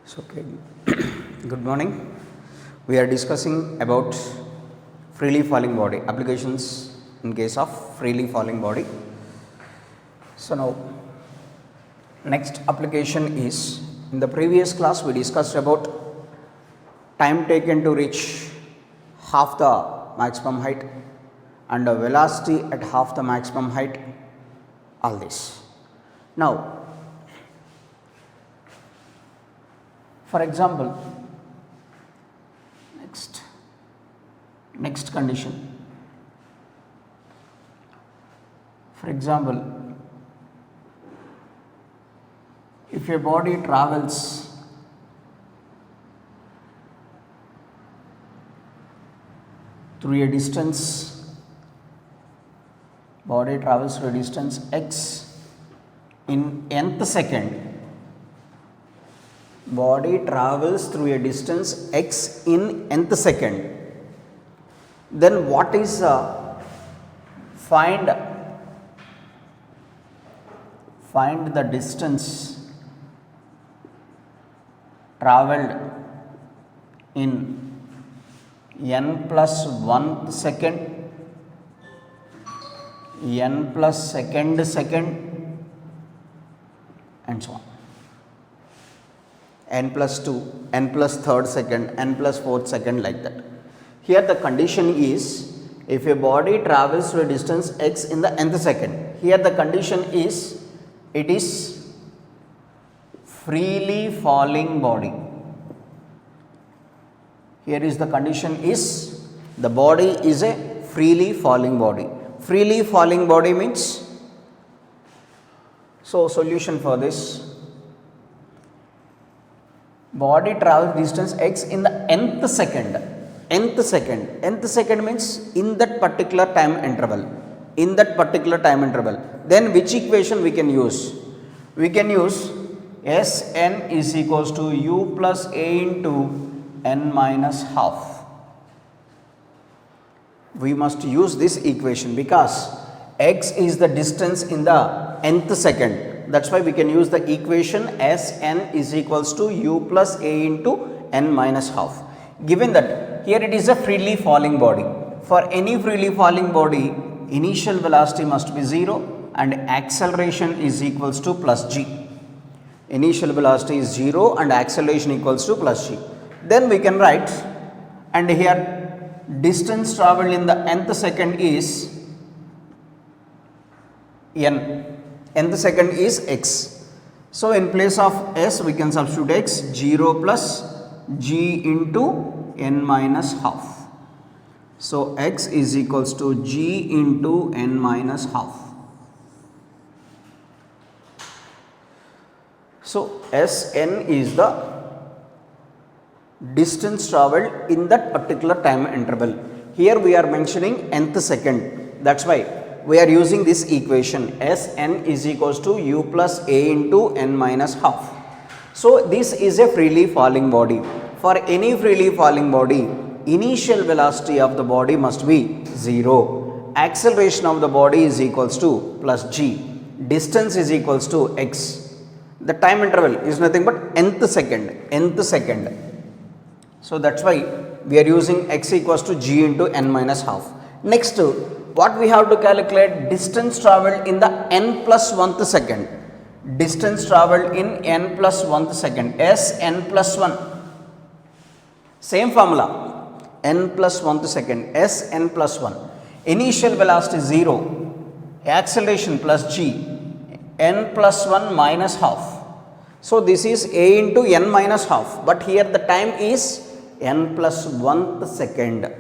So, okay. Good morning. We are discussing about freely falling body applications in case of freely falling body. So, now next application is, in the previous class we discussed about time taken to reach half the maximum height and the velocity at half the maximum height, all this. Now, for example, next condition. For example, if a body travels through a distance, x in nth second. Body travels through a distance x in nth second, then what is find the distance travelled in n plus 1 second, n plus second and so on, n plus 2, n plus third second, n plus fourth second, like that. Here the condition is, if a body travels to a distance x in the nth second, here the condition is it is freely falling body. Here is the condition is the body is a freely falling body. Freely falling body means, so solution for this, body travels distance x in the nth second. Nth second means in that particular time interval. Then which equation we can use? We can use Sn is equals to u plus a into n minus half. We must use this equation because x is the distance in the nth second. That's why we can use the equation Sn is equals to u plus a into n minus half. Given that here it is a freely falling body, for any freely falling body, initial velocity must be 0 and acceleration is equals to plus g. Initial velocity is 0 and acceleration equals to plus g. Then we can write, and here distance travelled in the nth second is n. Nth second is x. So, in place of s we can substitute x, 0 plus g into n minus half. So, x is equals to g into n minus half. So, Sn is the distance travelled in that particular time interval. Here we are mentioning nth second. That's why we are using this equation Sn is equals to u plus a into n minus half. So, this is a freely falling body. For any freely falling body, initial velocity of the body must be 0. Acceleration of the body is equals to plus g. Distance is equals to x. The time interval is nothing but nth second. So, that's why we are using x equals to g into n minus half. Next, what we have to calculate? Distance travelled in the n plus 1th second. Distance travelled in n plus 1th second, Sn plus 1. Same formula, n plus 1th second, Sn plus 1. Initial velocity 0, acceleration plus g, n plus 1 minus half. So, this is a into n minus half, but here the time is n plus 1th second.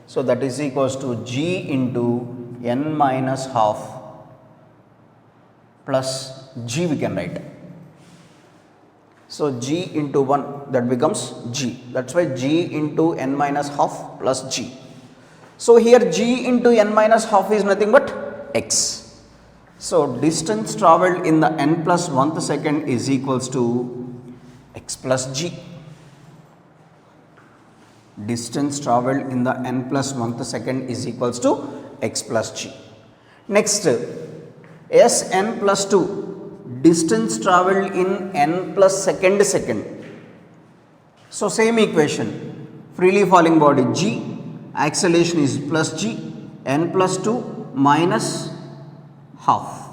So, that is equals to g into n minus half plus g we can write. So, g into 1, that becomes g. That is why g into n minus half plus g. So, here g into n minus half is nothing but x. So, distance travelled in the n plus 1th second is equals to x plus g. Distance travelled in the n plus 1th second is equals to x plus g. Next, Sn plus 2, distance travelled in n plus second, So same equation, freely falling body g, acceleration is plus g, n plus 2 minus half.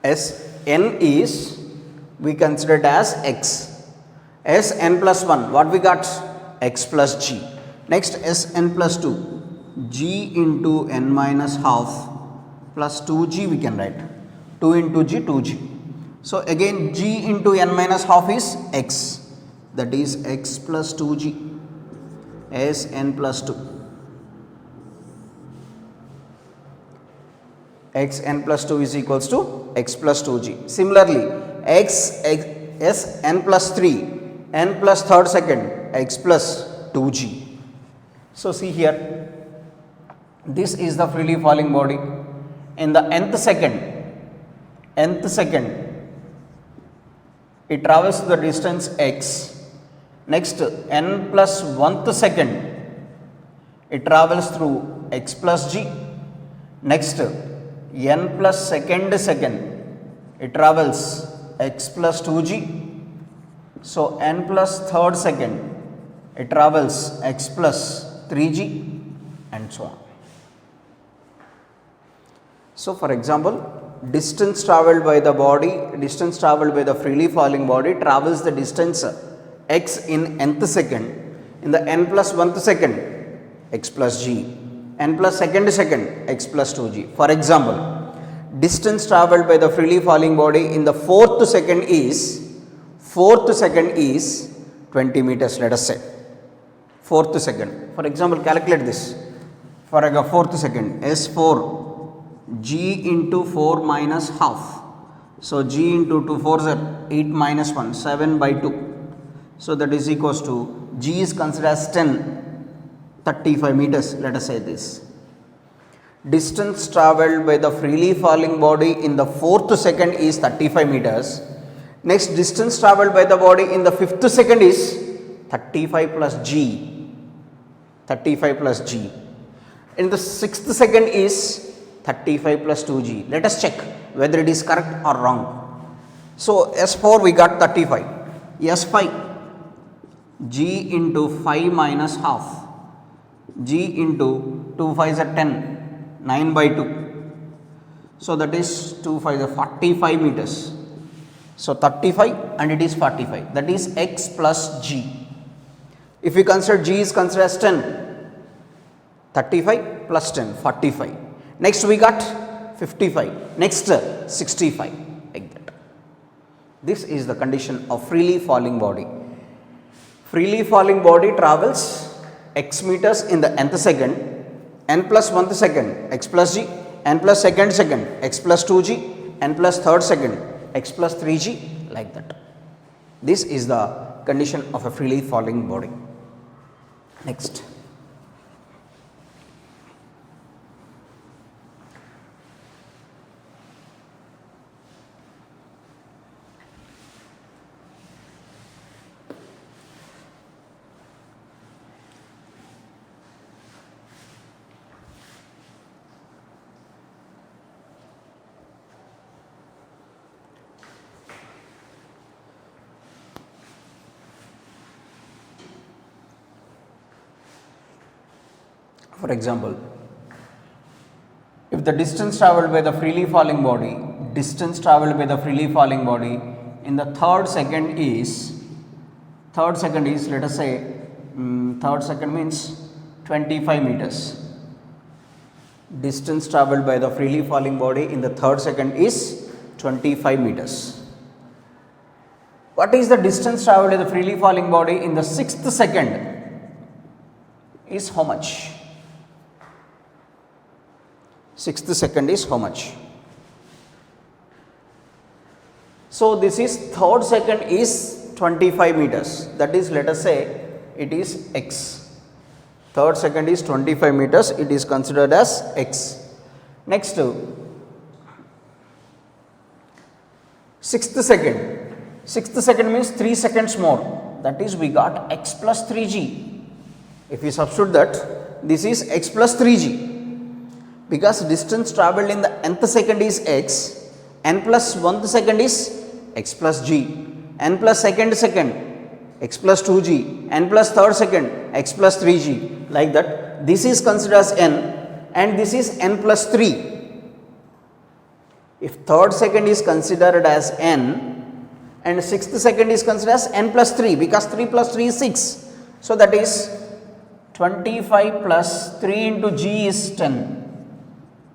S n is we considered as x. S n plus 1, what we got? X plus g. Next S n plus 2, g into n minus half plus 2g we can write. 2 into g, 2g. So again g into n minus half is x, that is x plus 2g, S n plus 2. X n plus 2 is equals to x plus 2g. Similarly, S n plus 3, n plus third second, x plus 2g. So see here, this is the freely falling body. In the nth second, it travels the distance x. Next, n plus 1th second, it travels through x plus g. Next, n plus second, it travels x plus 2g. So n plus third second, it travels x plus 3g and so on. So for example, distance travelled by the body, distance travelled by the freely falling body travels the distance x in nth second. In the n plus 1th second, x plus g, n plus second, x plus 2g. For example, distance travelled by the freely falling body in the fourth second is 20 meters, let us say. Fourth second. For example, calculate this. For a fourth second, S4, g into 4 minus half. So g into 2 4s are 8 minus 1, 7 by 2. So that is equals to, g is considered as 35 meters, let us say this. Distance travelled by the freely falling body in the fourth second is 35 meters. Next, distance travelled by the body in the fifth second is 35 plus g. 35 plus g. In the sixth second is 35 plus 2g. Let us check whether it is correct or wrong. So S4 we got 35. S5, g into 5 minus half. G into 2 5s are 10, 9 by 2. So that is 2 5s are 45 meters. So 35 and it is 45, that is x plus g. If we consider g is considered as 10, 35 plus 10, 45. Next we got 55, next 65, like that. This is the condition of freely falling body. Freely falling body travels x meters in the nth second, n plus 1th second, x plus g, n plus second, x plus 2g, n plus third second, x plus 3g, like that. This is the condition of a freely falling body. Next. For example, if the distance travelled by the freely falling body, in the third second is let us say, third second means 25 meters. Distance travelled by the freely falling body in the third second is 25 meters. What is the distance travelled by the freely falling body in the sixth second is how much? Sixth second is how much? So this is third second is 25 meters, that is let us say it is x. Third second is 25 meters, it is considered as x. Next, sixth second means 3 seconds more, that is we got x plus 3g. If we substitute that, this is x plus 3g. Because distance travelled in the nth second is x, n plus 1th second is x plus g, n plus second x plus 2g, n plus third second, x plus 3g, like that. This is considered as n and this is n plus 3. If third second is considered as n and sixth second is considered as n plus 3, because 3 plus 3 is 6. So, that is 25 plus 3 into g is 10.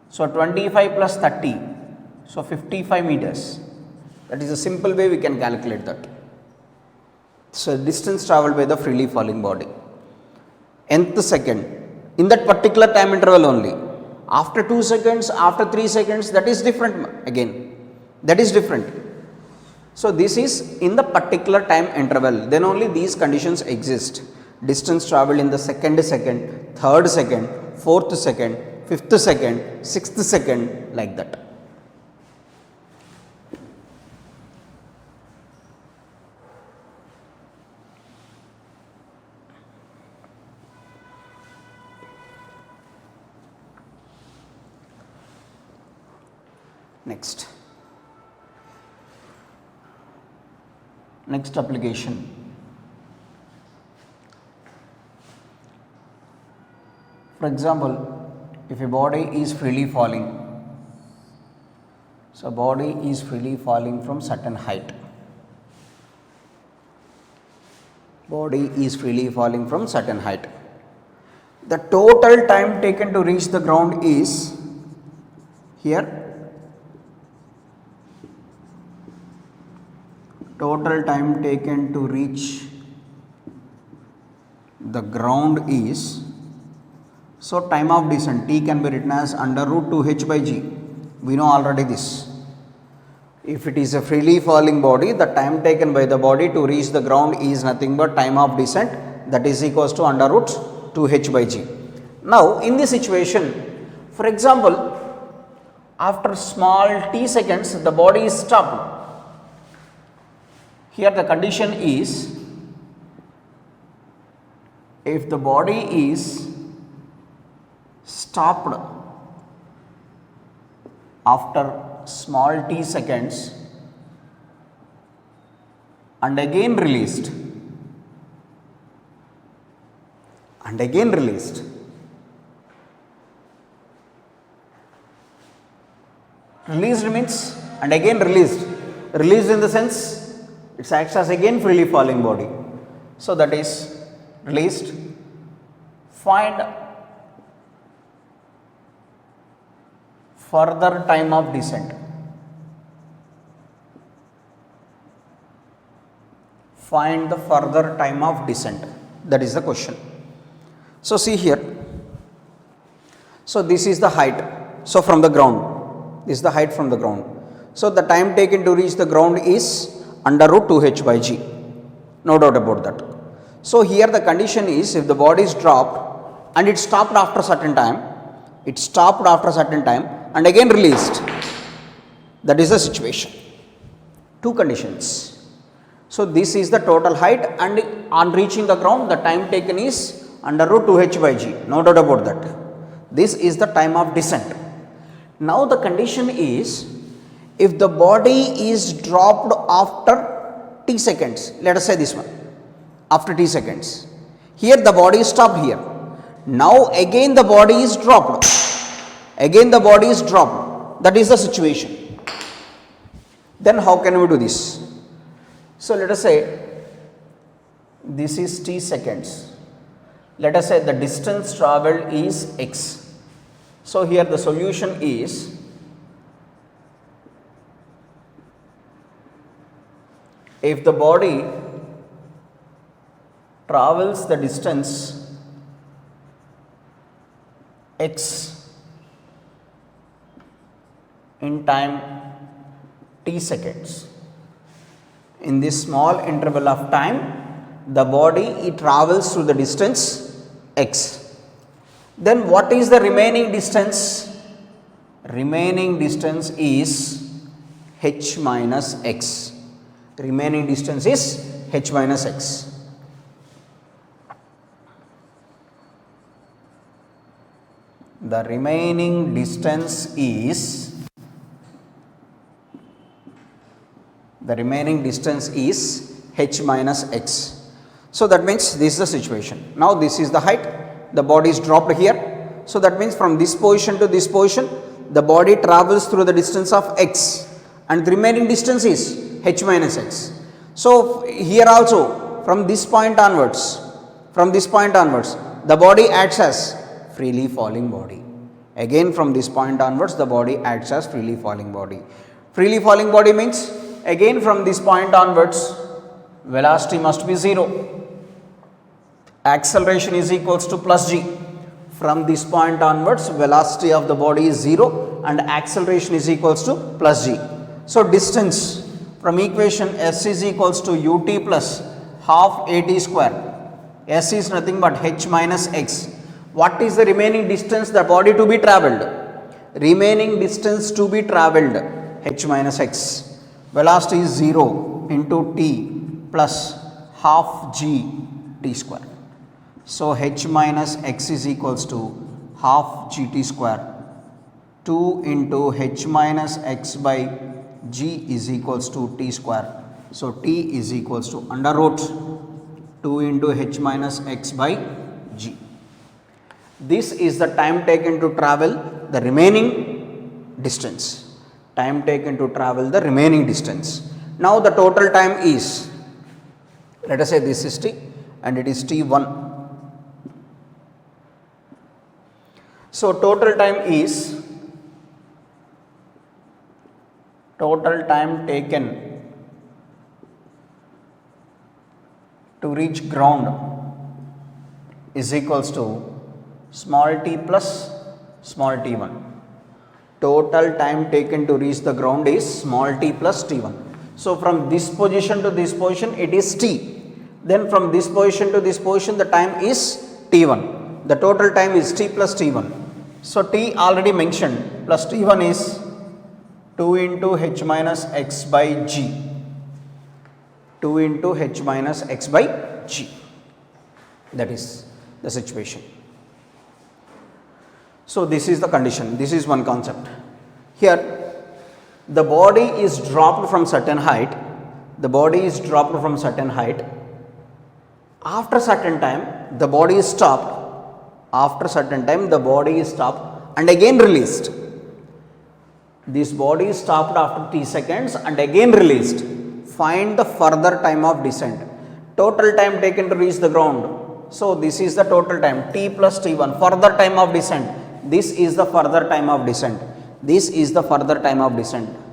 So, 25 plus 30. So, 55 meters. That is a simple way we can calculate that. So, distance travelled by the freely falling body. Nth second, in that particular time interval only. After 2 seconds, after 3 seconds, that is different again. That is different. So, this is in the particular time interval, then only these conditions exist. Distance travelled in the second, third second, fourth second, fifth second, sixth second, like that. Next application. For example, if a body is freely falling, so body is freely falling from certain height. Body is freely falling from certain height. The total time taken to reach the ground is here. Total time taken to reach the ground is, so time of descent t can be written as under root 2h by g. We know already this. If it is a freely falling body, the time taken by the body to reach the ground is nothing but time of descent, that is equals to under root 2h by g. Now, in this situation, for example, after small t seconds, the body is stopped. Here the condition is, if the body is stopped after small t seconds and again released, released means and again released in the sense it acts as again freely falling body. So, that is released. Find further time of descent. Find the further time of descent. That is the question. So, see here. So, this is the height. So, from the ground. This is the height from the ground. So, the time taken to reach the ground is under root 2h by g, no doubt about that. So, here the condition is, if the body is dropped and it stopped after certain time, and again released, that is the situation. Two conditions. So, this is the total height, and on reaching the ground the time taken is under root 2h by g, no doubt about that. This is the time of descent. Now, the condition is, if the body is dropped after t seconds, let us say this one, after t seconds, here the body is stopped here. Now, again the body is dropped, that is the situation. Then how can we do this? So, let us say this is t seconds, let us say the distance travelled is x. So, here the solution is, if the body travels the distance x in time t seconds, in this small interval of time, the body it travels through the distance x. Then what is the remaining distance? Remaining distance is h minus x. Remaining distance is h minus x. The remaining distance is h minus x. So that means this is the situation. Now this is the height, the body is dropped here. So that means from this position to this position, the body travels through the distance of x and the remaining distance is h minus x. So here also from this point onwards, the body acts as freely falling body. Again from this point onwards, the body acts as freely falling body. Freely falling body means again from this point onwards, velocity must be 0. Acceleration is equals to plus g. From this point onwards, velocity of the body is 0 and acceleration is equals to plus g. So distance from equation s is equals to ut plus half at square. S is nothing but h minus x. What is the remaining distance the body to be travelled? Remaining distance to be travelled h minus x. Velocity is 0 into t plus half g t square. So h minus x is equals to half gt square. 2 into h minus x by g is equals to t square. So t is equals to under root 2 into h minus x by g. This is the time taken to travel the remaining distance. Time taken to travel the remaining distance. Now the total time is, let us say this is t and it is t1. So total time is, total time taken to reach ground is equals to small t plus small t1. Total time taken to reach the ground is small t plus t1. So from this position to this position it is t. Then from this position to this position the time is t1. The total time is t plus t1. So t already mentioned, plus t1 is 2 into h minus x by g. 2 into h minus x by g. That is the situation. So this is the condition, this is one concept. Here the body is dropped from certain height, after certain time the body is stopped, and again released. This body is stopped after t seconds and again released. Find the further time of descent. Total time taken to reach the ground. So this is the total time, t plus t1, further time of descent. This is the further time of descent.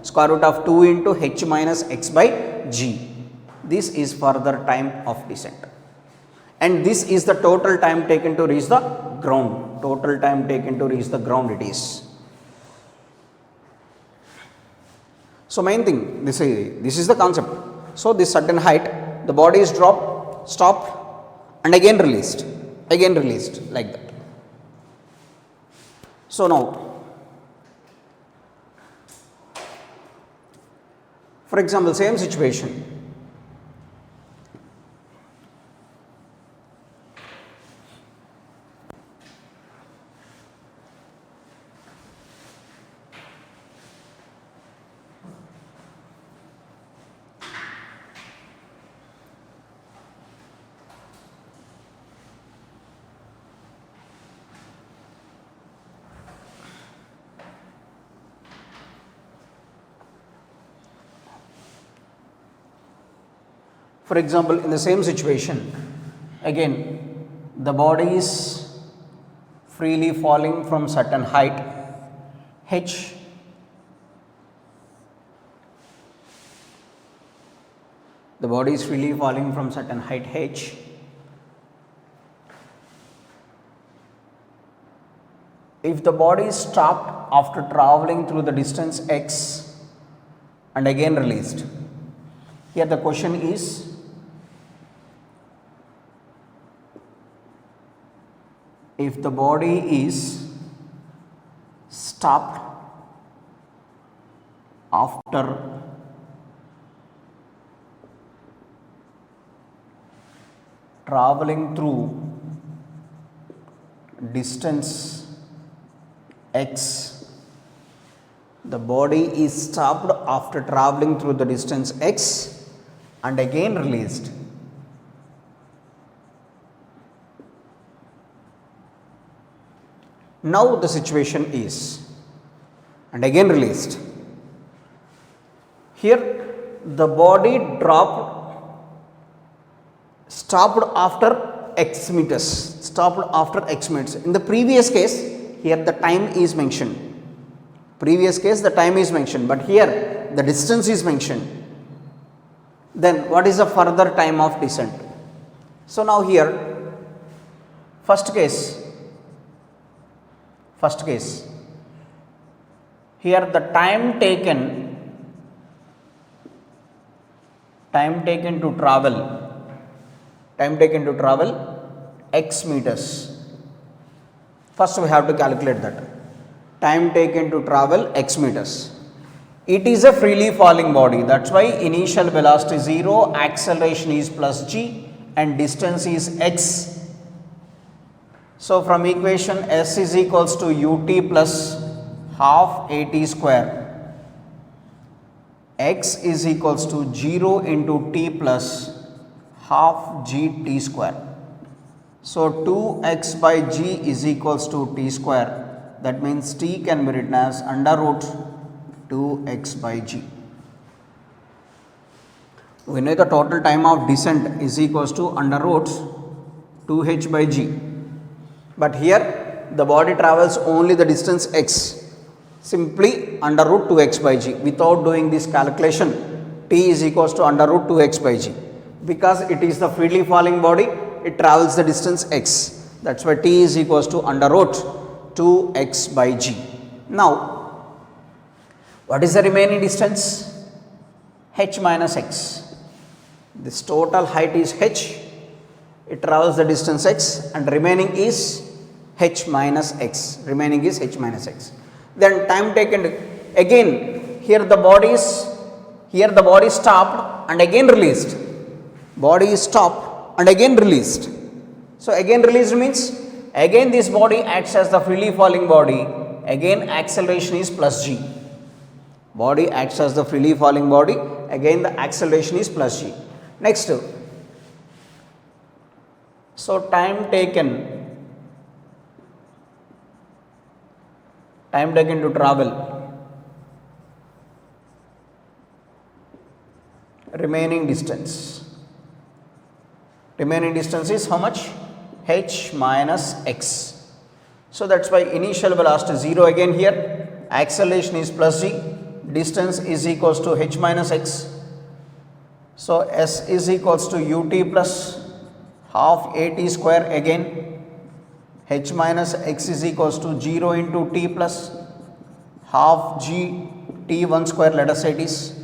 Square root of 2 into h minus x by g. This is further time of descent. And this is the total time taken to reach the ground. It is. So main thing, this is the concept. So this certain height, the body is dropped, stopped and again released like that. So now, for example, same situation. For example, in the same situation, again the body is freely falling from certain height h. The body is freely falling from certain height h. If the body is stopped after traveling through the distance x and again released. Here the question is, if the body is stopped after traveling through distance x, the body is stopped after traveling through the distance x and again released. Now the situation is, and again released. Here the body stopped after x meters, In the previous case, here the time is mentioned. But here the distance is mentioned. Then what is the further time of descent? So now here, first case, here the time taken to travel x meters. First we have to calculate that time taken to travel x meters. It is a freely falling body, that's why initial velocity 0, acceleration is plus g, and distance is x. So from equation s is equals to ut plus half at square, x is equals to 0 into t plus half gt square. So 2x by g is equals to t square, that means t can be written as under root 2x by g. We know the total time of descent is equals to under root 2h by g, but here the body travels only the distance x, simply under root 2x by g. Without doing this calculation, t is equals to under root 2x by g. Because it is the freely falling body, it travels the distance x, that's why t is equals to under root 2x by g. Now what is the remaining distance? H minus x. This total height is h, it travels the distance x, and remaining is h minus x. Then time taken, again here the body stopped and again released. Body is stopped and again released. So again released means again this body acts as the freely falling body, again acceleration is plus g. Body acts as the freely falling body, again the acceleration is plus g. Next, so time taken to travel, remaining distance is how much? H minus x. So that's why initial velocity 0 again here, acceleration is plus g, distance is equals to h minus x. So s is equals to ut plus half at square, again h minus x is equals to 0 into t plus half g t1 square, let us say it is.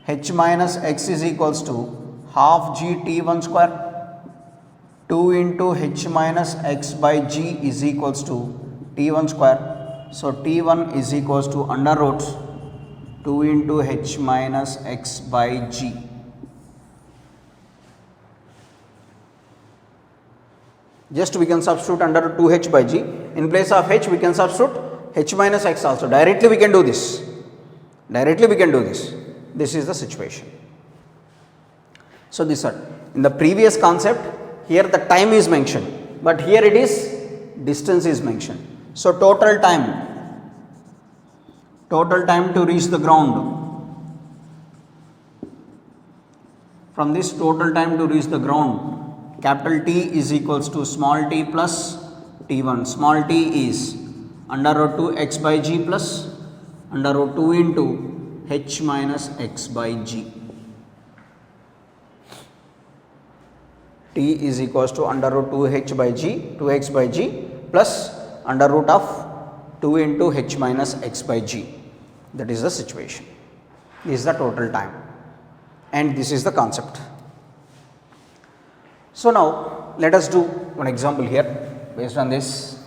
H minus x is equals to half g t1 square, 2 into h minus x by g is equals to t1 square. So t1 is equals to under root 2 into h minus x by g. Just we can substitute under root 2h by g. In place of h we can substitute h minus x also. Directly we can do this. This is the situation. So this are in the previous concept, here the time is mentioned, but here it is distance is mentioned. So total time to reach the ground. From this total time to reach the ground, capital T is equals to small t plus t1. Small t is under root 2x by g plus under root 2 into h minus x by g. T is equals to under root 2x by g plus under root of 2 into h minus x by g. That is the situation. This is the total time, and this is the concept. So now let us do one example here based on this.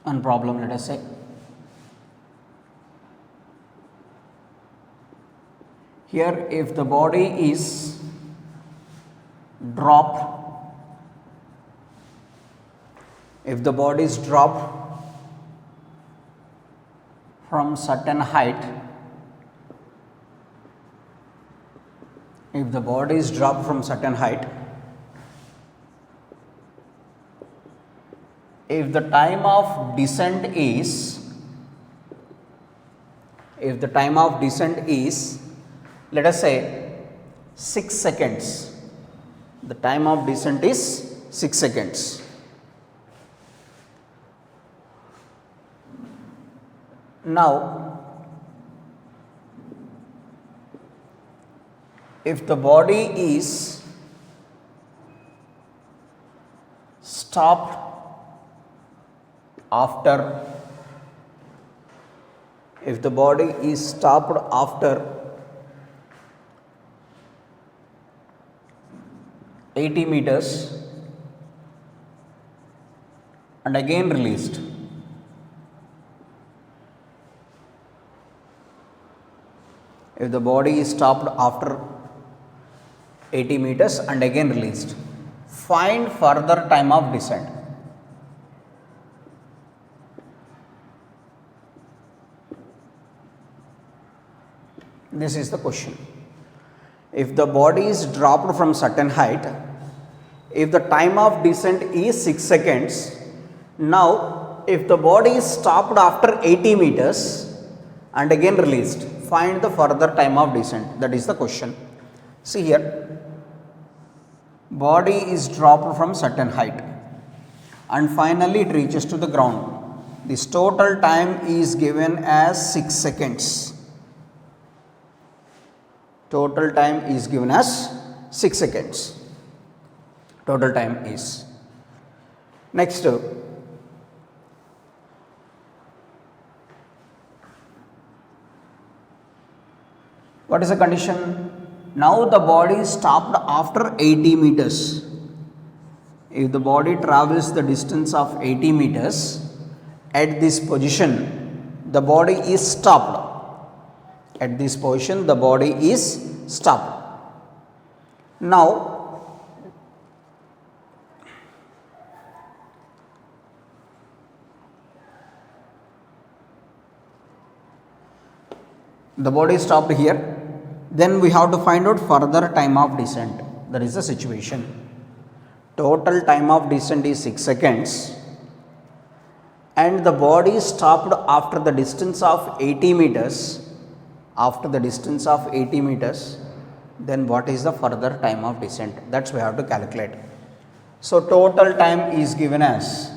one problem, let us say. Here if the body is dropped, from certain height, if the body is dropped from certain height, if the time of descent is, let us say 6 seconds, the time of descent is 6 seconds. Now if the body is stopped after 80 meters and again released, if the body is stopped after 80 meters and again released, find further time of descent. This is the question. If the body is dropped from certain height, if the time of descent is 6 seconds, now if the body is stopped after 80 meters and again released, find the further time of descent. That is the question. See here, body is dropped from certain height and finally it reaches to the ground. This total time is given as 6 seconds. Total time is given as 6 seconds. Total time is. Next, what is the condition? Now the body is stopped after 80 meters. If the body travels the distance of 80 meters, at this position the body is stopped. At this position the body is stopped. Now the body is stopped here, then we have to find out further time of descent. That is the situation. Total time of descent is 6 seconds and the body is stopped after the distance of 80 meters. After the distance of 80 meters, then what is the further time of descent? That's we have to calculate. So total time is given as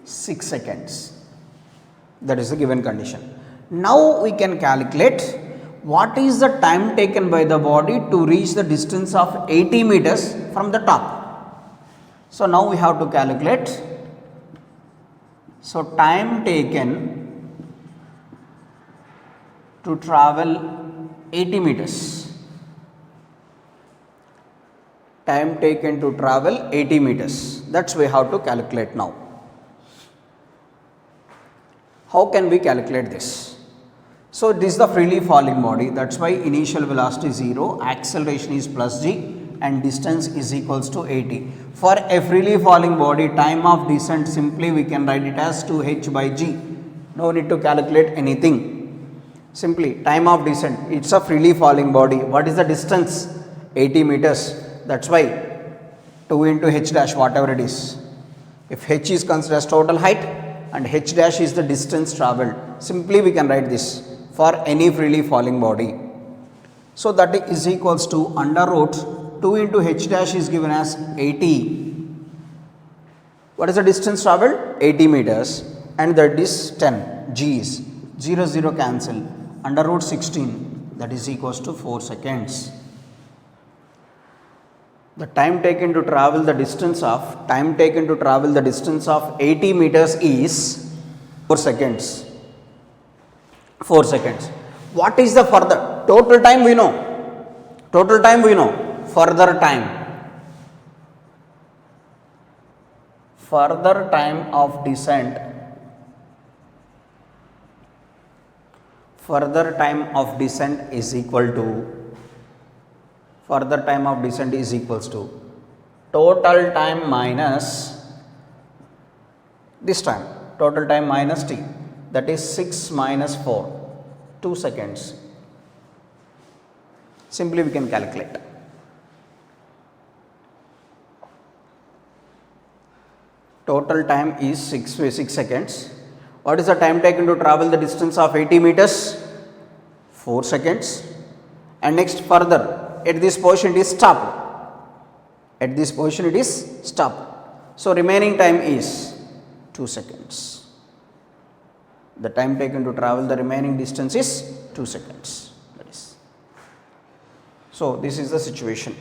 6 seconds. That is the given condition. Now we can calculate what is the time taken by the body to reach the distance of 80 meters from the top. So now we have to calculate. So time taken to travel 80 meters. Time taken to travel 80 meters. That's we have to calculate now. How can we calculate this? So this is the freely falling body. That's why initial velocity is 0, acceleration is plus g and distance is equals to 80. For a freely falling body, time of descent simply we can write it as 2h by g. No need to calculate anything. Simply time of descent, it's a freely falling body. What is the distance? 80 meters. That's why 2 into h dash, whatever it is. If h is considered as total height and h dash is the distance travelled, simply we can write this for any freely falling body. So that is equals to under root 2 into h dash is given as 80. What is the distance travelled? 80 meters and that is 10 g's. 0 0 cancel. Under root 16, that is equals to 4 seconds. The time taken to travel the distance of 80 meters is 4 seconds. 4 seconds. What is the further? Total time we know. Further time. further time of descent is equal to total time minus this time, total time minus t, that is 6 minus 4, 2 seconds. Simply we can calculate. Total time is 6 seconds. What is the time taken to travel the distance of 80 meters? 4 seconds. And next further, at this position it is stopped. So remaining time is 2 seconds. The time taken to travel the remaining distance is 2 seconds. That is. So this is the situation.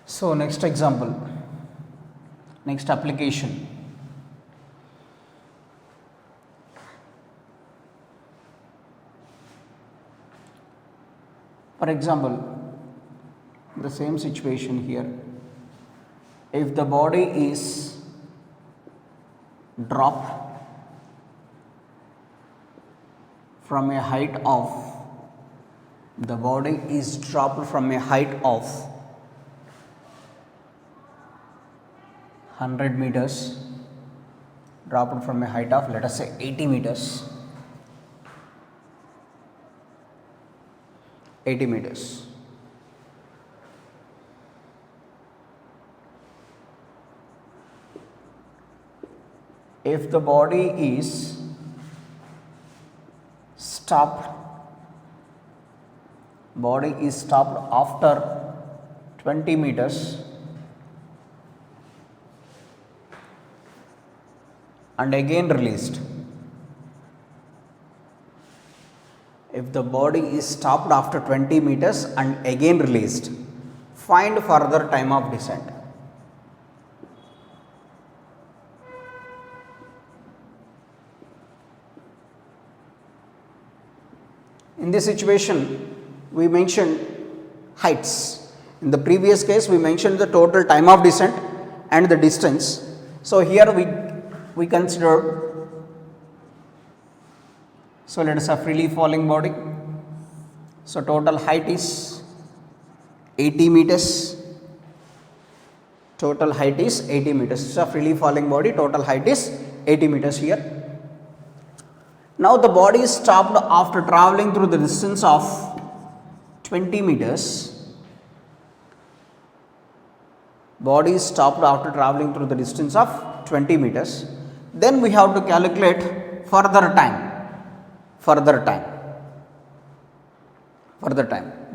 So next example, next application. For example, the same situation here. If the body is dropped from a height of 100 meters, dropped from a height of, let us say, 80 meters. 80 meters. If the body is stopped after 20 meters and again released. If the body is stopped after 20 meters and again released, find further time of descent. In this situation, we mentioned heights. In the previous case, we mentioned the total time of descent and the distance. So here we consider, so let us have freely falling body. So total height is 80 meters. Total height is 80 meters. So freely falling body, total height is 80 meters here. Now the body is stopped after traveling through the distance of 20 meters. Body is stopped after traveling through the distance of 20 meters. Then we have to calculate further time.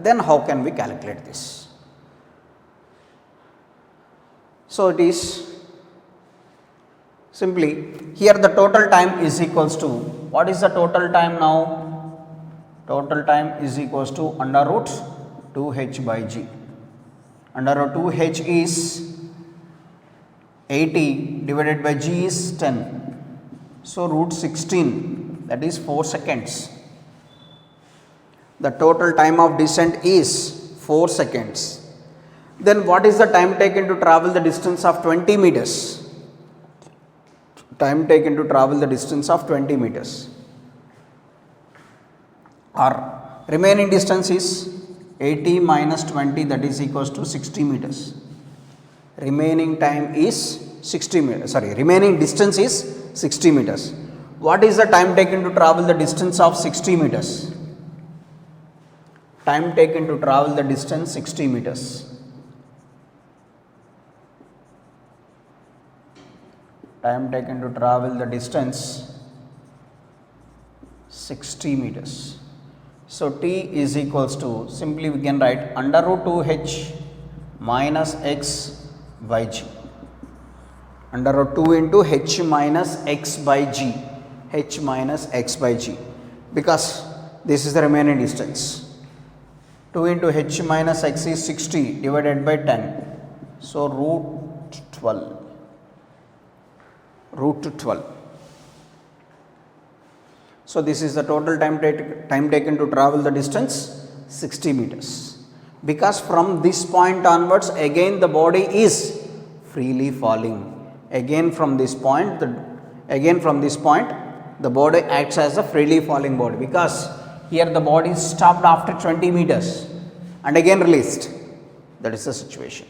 Then how can we calculate this? So it is simply here the total time is equals to, what is the total time now? Total time is equals to under root 2h by g. Under root 2h is 80 divided by g is 10. So root 16, that is 4 seconds. The total time of descent is 4 seconds. Then what is the time taken to travel the distance of 20 meters? Time taken to travel the distance of 20 meters. Our remaining distance is 80 minus 20, that is equals to 60 meters. Remaining time is 60 meters, sorry, remaining distance is 60 meters. What is the time taken to travel the distance of 60 meters? Time taken to travel the distance 60 meters. Time taken to travel the distance 60 meters. So t is equals to, simply we can write under root 2h minus x by g. Under root 2 into h minus x by g, h minus x by g, because this is the remaining distance. 2 into h minus x is 60 divided by 10, so root 12. So this is the total time taken to travel the distance 60 meters. Because from this point onwards, again the body is freely falling. Again from this point, the body acts as a freely falling body, because here the body is stopped after 20 meters and again released. That is the situation.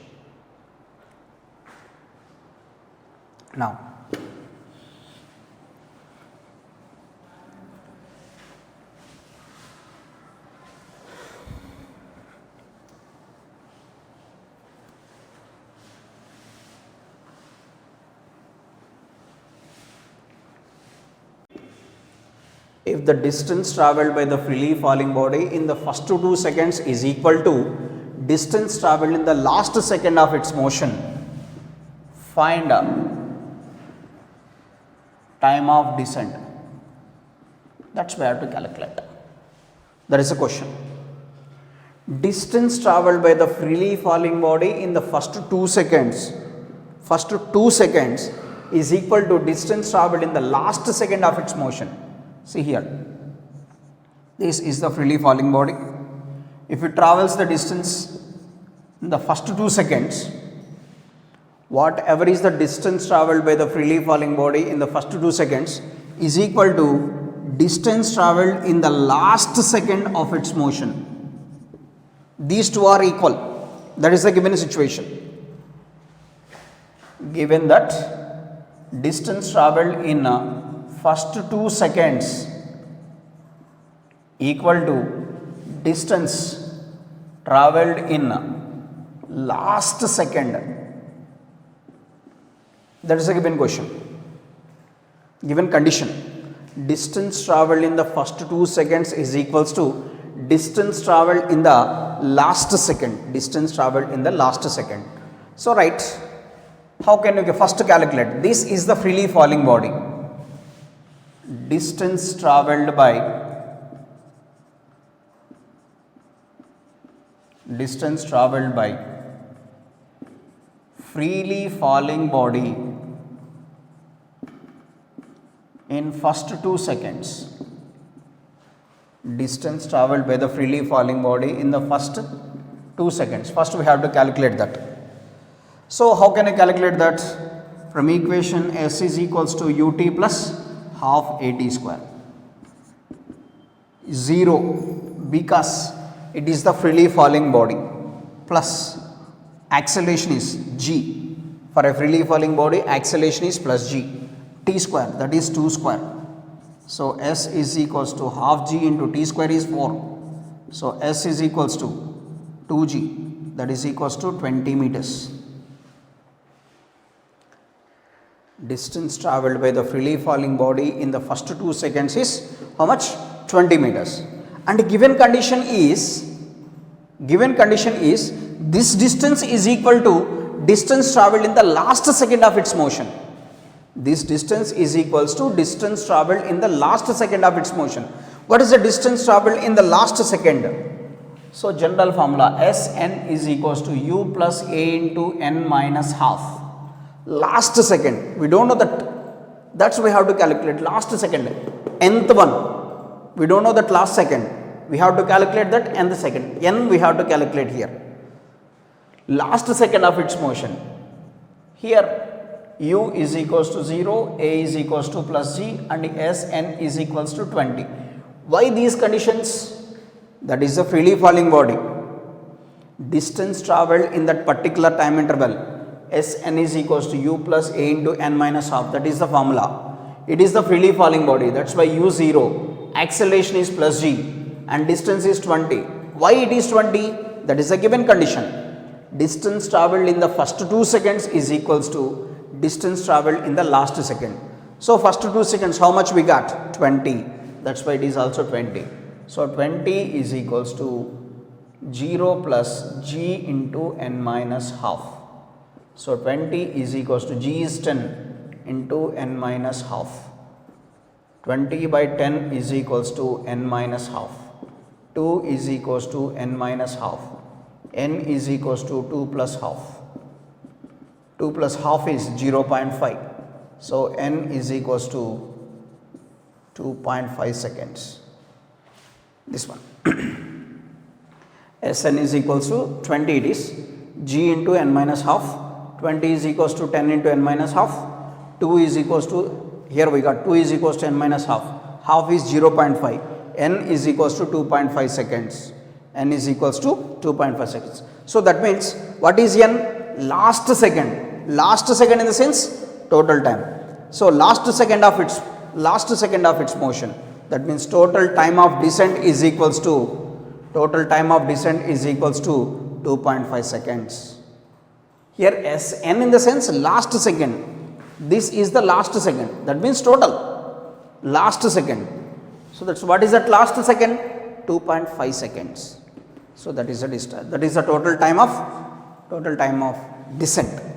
Now, if the distance travelled by the freely falling body in the first 2 seconds is equal to distance travelled in the last second of its motion, find time of descent. That's where to calculate. That is a question. Distance travelled by the freely falling body in the first 2 seconds is equal to distance travelled in the last second of its motion. See here, this is the freely falling body. If it travels the distance in the first 2 seconds, whatever is the distance travelled by the freely falling body in the first 2 seconds is equal to distance travelled in the last second of its motion. These two are equal. That is the given situation. Given that distance travelled in first 2 seconds equal to distance travelled in last second. That is a given question, given condition. Distance travelled in the first 2 seconds is equals to distance travelled in the last second. So right, how can you first calculate? This is the freely falling body. Distance travelled by freely falling body in first 2 seconds. Distance travelled by the freely falling body in the first 2 seconds. First we have to calculate that. So how can I calculate that? From equation S is equals to ut plus half at square. 0, because it is the freely falling body, plus acceleration is g. For a freely falling body, acceleration is plus g. T square, that is 2 square. So S is equals to half g into t square is 4. So S is equals to 2g, that is equals to 20 meters. Distance travelled by the freely falling body in the first 2 seconds is how much? 20 meters. And given condition is this distance is equal to distance travelled in the last second of its motion. This distance is equals to distance travelled in the last second of its motion. What is the distance travelled in the last second? So general formula Sn is equals to u plus a into n minus half. Last second, we don't know that, that's we have to calculate. Last second, nth one, we don't know that last second, we have to calculate that nth second. N we have to calculate here. Last second of its motion. Here u is equals to 0, a is equals to plus g, and Sn is equals to 20. Why these conditions? That is the freely falling body. distance traveled in that particular time interval, Sn is equals to u plus a into n minus half. That is the formula. It is the freely falling body. That's why u0. Acceleration is plus g and distance is 20. Why it is 20? That is a given condition. Distance traveled in the first 2 seconds is equals to distance traveled in the last second. So first 2 seconds, how much we got? 20. That's why it is also 20. So 20 is equals to 0 plus g into n minus half. So 20 is equals to g is 10 into n minus half. 20 by 10 is equals to n minus half. 2 is equals to n minus half. N is equals to 2 plus half. 2 plus half is 0.5. So n is equals to 2.5 seconds. This one. Sn is equals to 20, it is g into n minus half. 20 is equals to 10 into n minus half. 2 is equals to, here we got 2 is equals to n minus half. Half is 0.5. N is equals to 2.5 seconds. N is equals to 2.5 seconds. So that means what is n? Last second. Last second in the sense total time. So last second of its motion. That means total time of descent is equals to 2.5 seconds. Here Sn in the sense last second. This is the last second. That means total last second. So that's what is that last second? 2.5 seconds. So that is the distance. That is the total time of descent.